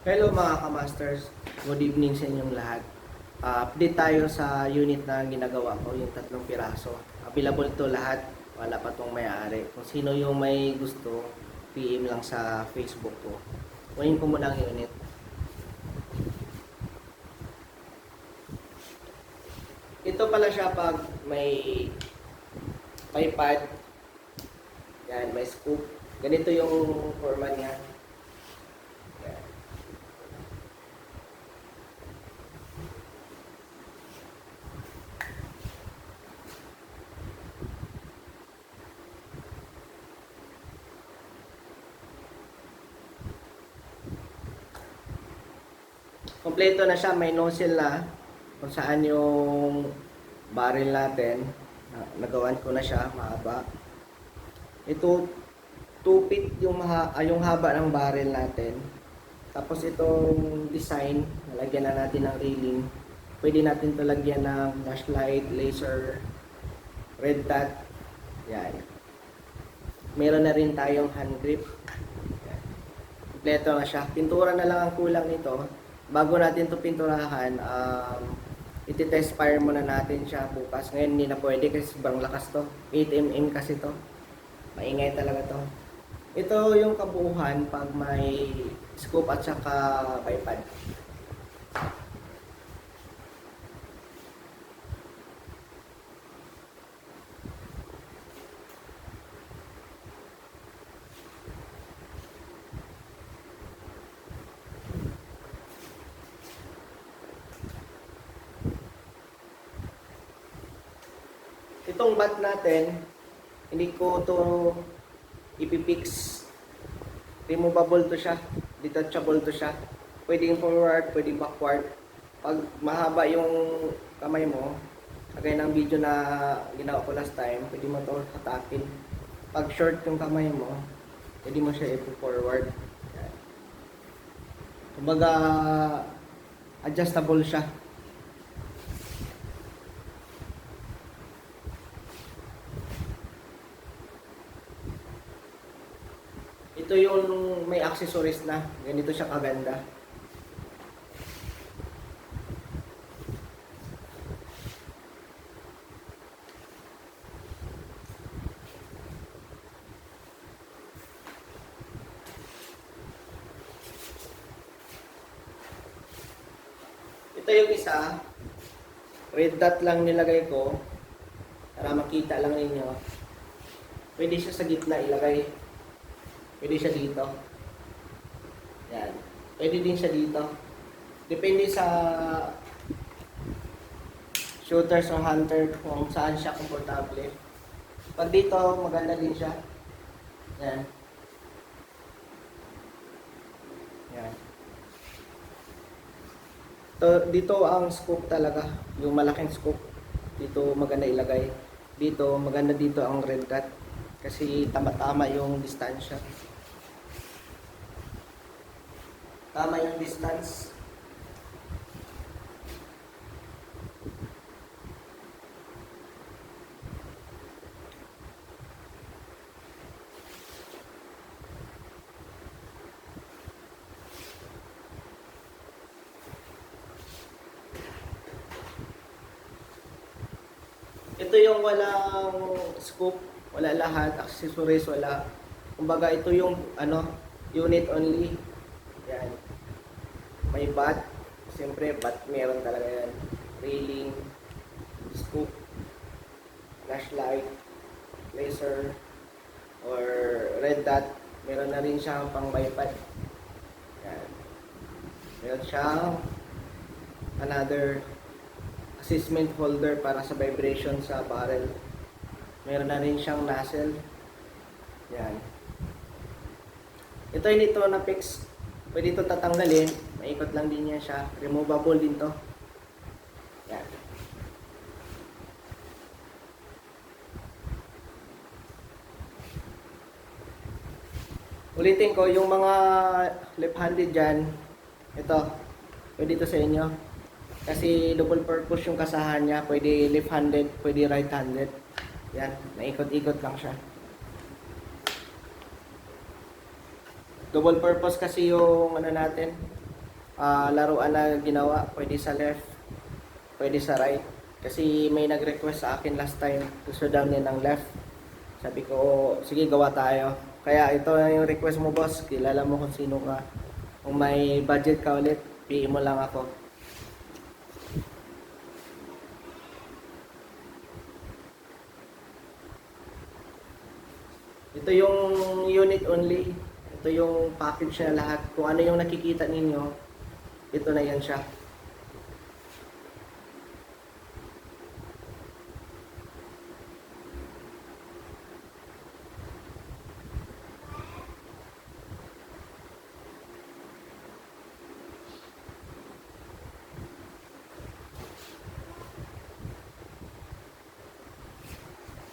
Hello mga ka-masters, good evening sa inyong lahat. Update tayo sa unit na ginagawa ko, yung 3 piraso. Available to lahat, wala pa tong may-ari. Kung sino yung may gusto, PM lang sa Facebook ko. Kunin ko muna ang unit. Ito pala siya pag may pad, yan, may scoop. Ganito yung forma niya. Yan. Kompleto na siya, may nozzle na kung saan yung barrel natin. Nagawan ko na siya, mahaba. Ito, 2 feet yung haba ng barrel natin. Tapos itong design, nalagyan na natin ng railing. Pwede natin ito lagyan ng flashlight, laser, red dot. Yan. Meron na rin tayong hand grip. Yan. Kompleto na siya. Pintura na lang ang kulang nito. Bago natin ito pinturahan, iti-test fire muna natin siya bukas. Ngayon hindi na pwede kasi sobrang lakas to. 8mm kasi to. Maingay talaga to. Ito yung kabuuhan pag may scoop at saka bipod. Itong bat natin, hindi ko to ipipix. Removable to siya, detachable to siya. Pwedeng forward, pwedeng backward. Pag mahaba yung kamay mo, kagaya ng video na ginawa ko last time, pwede mo to hatakin. Pag short yung kamay mo, pwede mo siya i-forward. Kumbaga, adjustable siya. Ito yung may accessories na. Ganito siya kaganda. Ito yung isa. Red dot lang nilagay ko. Para makita lang ninyo. Pwede siya sa gitna ilagay. Pwede siya dito. Yan. Pwede din siya dito. Depende sa shooters o hunter kung saan siya komportable. Pag dito, maganda din siya. Yan. Yan. Dito ang scoop talaga. Yung malaking scoop. Dito maganda ilagay. Dito, maganda dito ang red dot. Kasi tama-tama yung distansya. Tama yung distance. Ito yung walang scoop, wala lahat, accessories wala. Kumbaga ito yung unit only. Yan. May bat. Siyempre, bat meron talaga yan. Railing, scoop, flashlight, laser, or red dot. Meron na rin siyang pang bipod. Yan. Meron siyang another assessment holder para sa vibration sa barrel. Meron na rin siyang nozzle. Yan. Ito yung ito na fix. Pwede ito tatanggalin. Maikot lang din niya siya. Removable din to. Yan. Ulitin ko, yung mga left-handed dyan, ito, pwede ito sa inyo. Kasi double purpose yung kasahan niya. Pwede left-handed, pwede right-handed. Yan, naikot-ikot lang siya. Double purpose kasi yung natin, laruan na ginawa. Pwede sa left, pwede sa right. Kasi may nag-request sa akin last time, gusto daw niya ng left. Sabi ko, sige gawa tayo. Kaya ito na yung request mo boss, kilala mo kung sino ka. Kung may budget ka ulit, PM mo lang ako. Ito yung unit only. Ito yung package na lahat. Kung ano yung nakikita ninyo, ito na yan siya.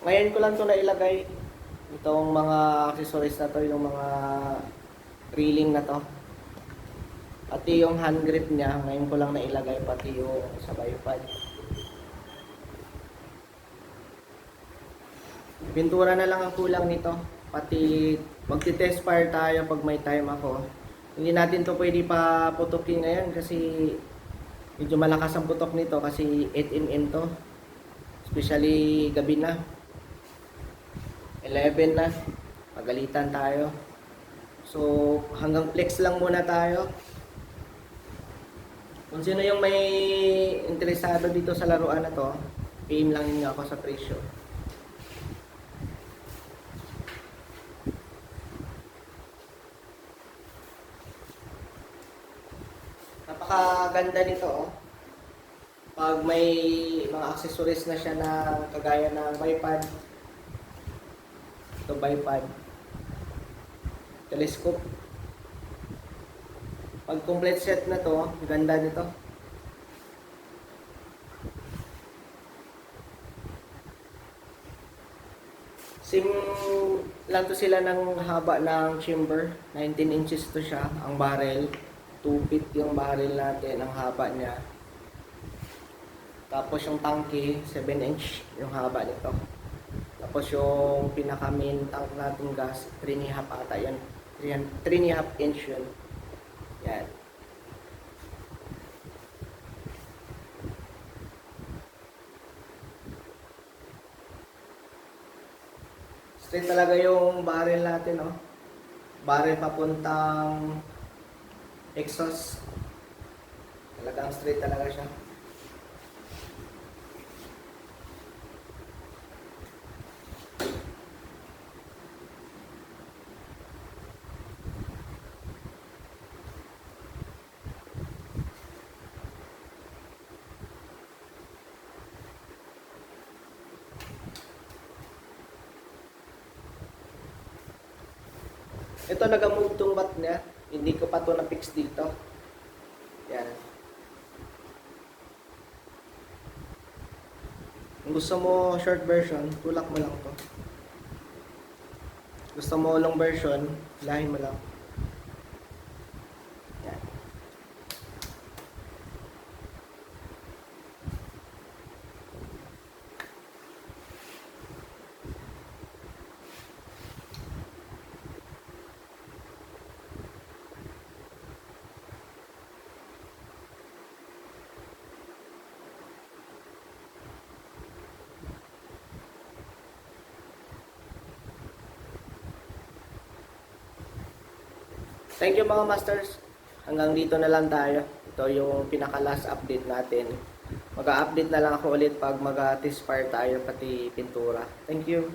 Ngayon ko lang ito nailagay. Itong mga accessories na to, yung mga reeling na to. Pati yung hand grip niya, ngayon ko lang nailagay, pati yung sa bipod. Pintura na lang ang kulang nito. Pati magti-test fire tayo pag may time ako. Hindi natin to pwede pa putukin ngayon kasi medyo malakas ang putok nito kasi 8mm to. Especially gabi na. 11 na. Pagalitan tayo. So hanggang flex lang muna tayo. Kung sino yung may interesado dito sa laruan na to, PM lang niyo ako sa presyo. Napakaganda nito oh. Pag may mga accessories na siya na kagaya ng bipod, ito bipod, telescope. Pag complete set na to, ganda nito. Same lang to sila ng haba ng chamber. 19 inches to siya, ang barrel. 2 feet yung barrel natin, ang haba niya. Tapos yung tangke, 7 inch yung haba nito. Tapos yung pinaka main tank natin gas, 3.5 ata yun. 3.5 inch yun. Yan. Straight talaga yung barrel natin, oh. Barrel papuntang exhaust. Talagang straight talaga siya. Ito nag-move tong bat niya. Hindi ko pa to na-fix dito. Yan. Kung gusto mo short version, tulak mo lang to. Gusto mo long version, lahin mo lang. Yan. Thank you mga masters. Hanggang dito na lang tayo. Ito yung pinaka last update natin. Mag-update na lang ako ulit pag mag-test fire tayo pati pintura. Thank you.